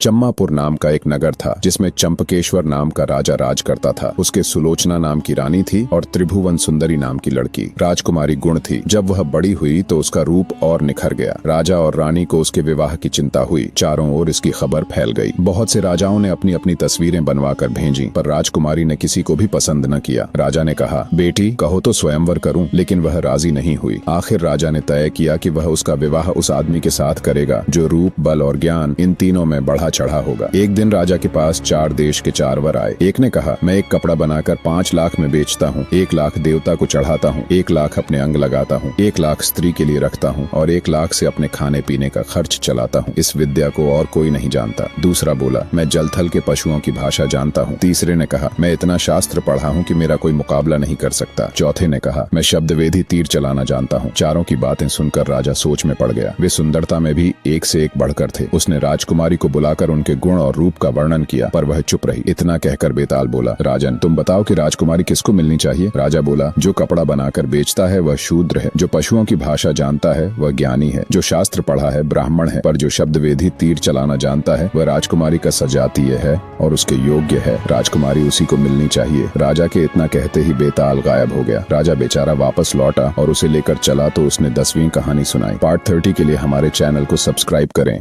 चम्मापुर नाम का एक नगर था जिसमें चंपकेश्वर नाम का राजा राज करता था। उसके सुलोचना नाम की रानी थी और त्रिभुवन सुंदरी नाम की लड़की राजकुमारी गुण थी। जब वह बड़ी हुई तो उसका रूप और निखर गया। राजा और रानी को उसके विवाह की चिंता हुई। चारों ओर इसकी खबर फैल गई। बहुत से राजाओं ने अपनी अपनी तस्वीरें बनवा कर भेजी, पर राजकुमारी ने किसी को भी पसंद न किया। राजा ने कहा, बेटी कहो तो स्वयंवर करूं, लेकिन वह राजी नहीं हुई। आखिर राजा ने तय किया कि वह उसका विवाह उस आदमी के साथ करेगा जो रूप, बल और ज्ञान इन तीनों में बढ़ा चढ़ा होगा। एक दिन राजा के पास 4 देश के 4 वर आए। एक ने कहा, मैं एक कपड़ा बनाकर 5 लाख में बेचता हूँ, 1 लाख देवता को चढ़ाता हूँ, 1 लाख अपने अंग लगाता हूँ, 1 लाख स्त्री के लिए रखता हूँ और 1 लाख से अपने खाने पीने का खर्च चलाता हूँ। इस विद्या को और कोई नहीं जानता। दूसरा बोला, मैं जल थल के पशुओं की भाषा जानता हूँ। तीसरे ने कहा, मैं इतना शास्त्र पढ़ा हूँ कि मेरा कोई मुकाबला नहीं कर सकता। चौथे ने कहा, मैं शब्द वेदी तीर चलाना जानता हूँ। चारों की बातें सुनकर राजा सोच में पड़ गया। वे सुंदरता में भी एक से एक बढ़कर थे। उसने राजकुमारी को बुलाकर उनके गुण और रूप का वर्णन किया, पर वह चुप रही। इतना कहकर बेताल बोला, राजन तुम बताओ कि राजकुमारी किसको मिलनी चाहिए। राजा बोला, जो कपड़ा बनाकर बेचता है वह शूद्र है, जो पशुओं की भाषा जानता है वह ज्ञानी है, जो शास्त्र पढ़ा है ब्राह्मण है, पर जो शब्द वेदी तीर चलाना जानता है वह राजकुमारी का सजातीय है और उसके योग्य है। राजकुमारी उसी को मिलनी चाहिए। राजा के इतना कहते ही बेताल गायब हो गया। राजा बेचारा वापस लौटा और उसे लेकर चला तो उसने 10वीं कहानी सुनाई। पार्ट 30 के लिए हमारे चैनल को सब्सक्राइब करें।